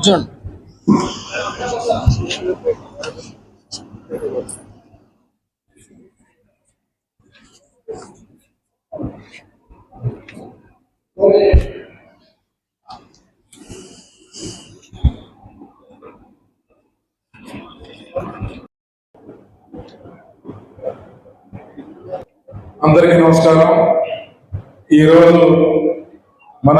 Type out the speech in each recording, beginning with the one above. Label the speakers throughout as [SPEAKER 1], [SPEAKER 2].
[SPEAKER 1] కూర్చోండి.
[SPEAKER 2] అందరికీ నమస్కారం. ఈరోజు మన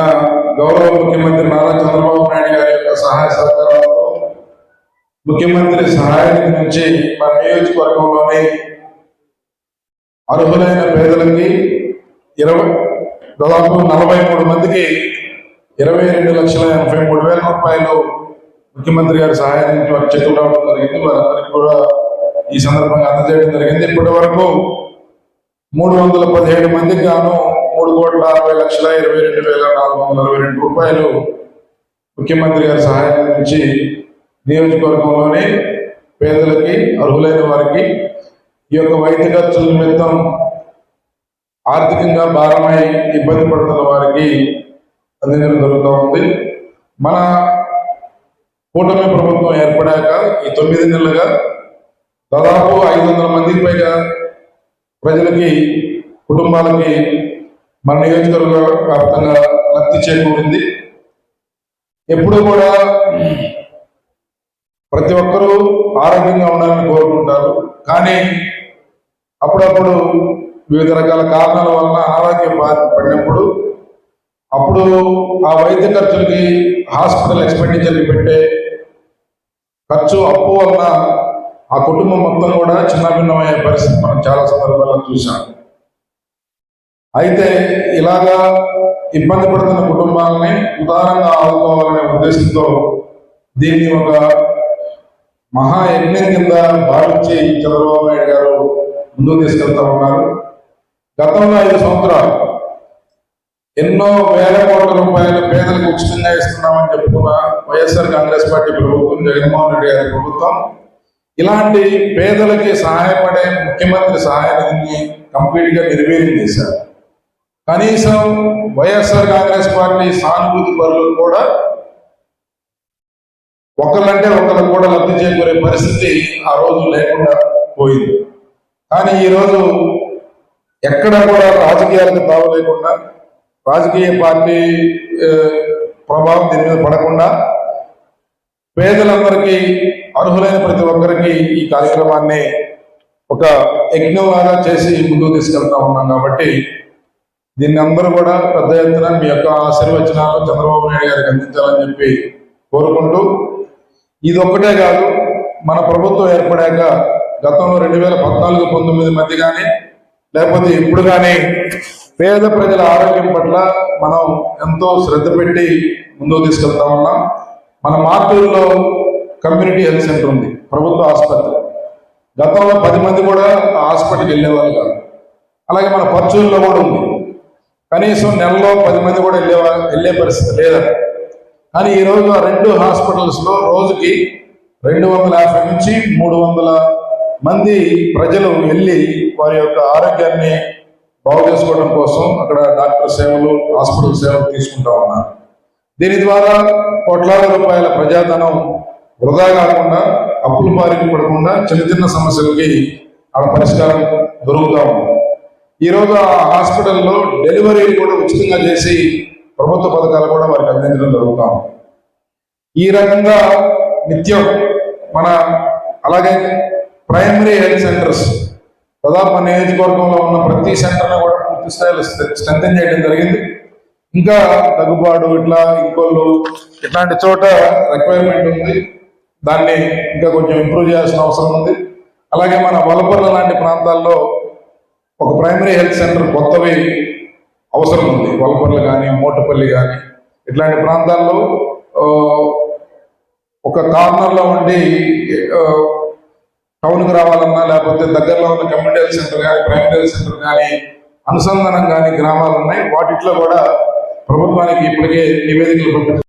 [SPEAKER 2] గౌరవ ముఖ్యమంత్రి నారా చంద్రబాబు నాయుడు గారి యొక్క సహాయ సహకారాలతో ముఖ్యమంత్రి సహాయ నిధి నుంచి మన నియోజకవర్గంలోని అర్హులైన పేదలకి దాదాపు 43 మందికి 22,83,000 రూపాయలు ముఖ్యమంత్రి గారి సహాయం నుంచి వారు చెక్కులు రావడం జరిగింది. వారందరికీ కూడా ఈ సందర్భంగా అందజేయడం జరిగింది. ఇప్పటి వరకు 317 మందికి గాను 3,60,22,462 రూపాయలు ముఖ్యమంత్రి గారి సహాయం నుంచి నియోజకవర్గంలోని పేదలకి అర్హులైన వారికి ఈ యొక్క వైద్య ఖర్చుల నిమిత్తం ఆర్థికంగా భారమై ఇబ్బంది పడుతున్న వారికి అందించడం జరుగుతూ ఉంది. మన కూటమి ప్రభుత్వం ఏర్పడాక ఈ 9 నెలలుగా దాదాపు 500 మందికి పైగా ప్రజలకి కుటుంబాలకి మన నియోజకవర్గ వ్యాప్తంగా లబ్ధి చేకూరింది. ఎప్పుడు కూడా ప్రతి ఒక్కరూ ఆరోగ్యంగా ఉండాలని కోరుకుంటారు. కానీ అప్పుడప్పుడు వివిధ రకాల కారణాల వలన అనారోగ్యం పడినప్పుడు అప్పుడు ఆ వైద్య ఖర్చులకి హాస్పిటల్ ఎక్స్పెండిచర్కి పెట్టే ఖర్చు అప్పు వలన ఆ కుటుంబం మొత్తం కూడా చిన్నభిన్నమయ్యే పరిస్థితి మనం చాలా సందర్భాల్లో చూసాం. అయితే ఇలాగా ఇబ్బంది పడుతున్న కుటుంబాలని ఉదారంగా ఆదుకోవాలనే ఉద్దేశంతో దీన్ని ఒక మహాయజ్ఞం కింద భావించి చంద్రబాబు నాయుడు గారు ముందుకు తీసుకెళ్తా ఉన్నారు. గతంలో 5 సంవత్సరాలు ఎన్నో వేల కోట్ల రూపాయలు పేదలకు ఉచితంగా ఇస్తున్నామని చెప్పుకున్న వైఎస్ఆర్ కాంగ్రెస్ పార్టీ ప్రభుత్వం, జగన్మోహన్ రెడ్డి గారి ప్రభుత్వం ఇలాంటి పేదలకి సహాయపడే ముఖ్యమంత్రి సహాయ నిధిని కంప్లీట్ గా నిర్వీర్యం చేశారు. కనీసం వైఎస్ఆర్ కాంగ్రెస్ పార్టీ సానుభూతి పరులు కూడా ఒకళ్ళంటే ఒకళ్ళు కూడా లబ్ధి చేకూరే పరిస్థితి ఆ రోజు లేకుండా పోయింది. కానీ ఈరోజు ఎక్కడ కూడా రాజకీయాలకు తావు లేకుండా, రాజకీయ పార్టీ ప్రభావం దీని మీద పడకుండా పేదలందరికీ అర్హులైన ప్రతి ఒక్కరికి ఈ కార్యక్రమాన్ని ఒక యజ్ఞంలాగా చేసి ముందుకు తీసుకెళ్తా ఉన్నాం. కాబట్టి దీన్ని అందరూ కూడా పెద్ద ఎత్తున మీ యొక్క ఆశీర్వచనాలు చంద్రబాబు నాయుడు గారికి అందించాలని చెప్పి కోరుకుంటూ, ఇది ఒక్కటే కాదు, మన ప్రభుత్వం ఏర్పడాక గతంలో 2014-19 మధ్య కానీ లేకపోతే ఇప్పుడు కానీ పేద ప్రజల ఆరోగ్యం పట్ల మనం ఎంతో శ్రద్ధ పెట్టి ముందుకు తీసుకెళ్తా ఉన్నాం. మన మార్టూరులో కమ్యూనిటీ హెల్త్ సెంటర్ ఉంది, ప్రభుత్వ ఆసుపత్రి. గతంలో 10 మంది కూడా ఆ హాస్పిటల్కి వెళ్ళేవాళ్ళు కాదు. అలాగే మన పర్చూరులో కూడా ఉంది, కనీసం నెలలో 10 మంది కూడా వెళ్ళే పరిస్థితి లేదని. కానీ ఈరోజు ఆ 2 హాస్పిటల్స్లో రోజుకి 250 నుంచి 300 మంది ప్రజలు వెళ్ళి వారి యొక్క ఆరోగ్యాన్ని బాగు చేసుకోవడం కోసం అక్కడ డాక్టర్ సేవలు, హాస్పిటల్ సేవలు తీసుకుంటా ఉన్నారు. దీని ద్వారా కోట్లాది రూపాయల ప్రజాధనం వృధా కాకుండా, అప్పుల బారిన పడకుండా చిన్న చిన్న సమస్యలకి ఆడ పరిష్కారం దొరుకుతా ఉంది. ఈరోజు ఆ హాస్పిటల్లో డెలివరీ కూడా ఉచితంగా చేసి ప్రభుత్వ పథకాలు కూడా వారికి అందించడం జరుగుతూ ఉంది. ఈ రకంగా నిత్యం మన అలాగే ప్రైమరీ హెల్త్ సెంటర్స్ దాదాపు మన నియోజకవర్గంలో ఉన్న ప్రతి సెంటర్ను కూడా పూర్తి స్థాయిలో స్ట్రెంథెన్ చేయడం జరిగింది. ఇంకా దగ్గుబాటు ఇంకోళ్ళు ఇట్లాంటి చోట రిక్వైర్మెంట్ ఉంది, దాన్ని ఇంకా కొంచెం ఇంప్రూవ్ చేయాల్సిన అవసరం ఉంది. అలాగే మన వలపర్ల లాంటి ప్రాంతాల్లో ఒక ప్రైమరీ హెల్త్ సెంటర్ కొత్తవి అవసరం ఉంది. వలపర్లు కానీ, మోటపల్లి కానీ ఇట్లాంటి ప్రాంతాల్లో ఒక కార్నర్లో ఉండి టౌన్కి రావాలన్నా, లేకపోతే దగ్గరలో ఉన్న కమ్యూనిటీ హెల్త్ సెంటర్ కానీ, ప్రైమరీ హెల్త్ సెంటర్ కానీ, అనుసంధానం కానీ గ్రామాలు ఉన్నాయి. వాటిట్లో కూడా ప్రభుత్వానికి ఇప్పటికే నివేదికలు పంపించారు.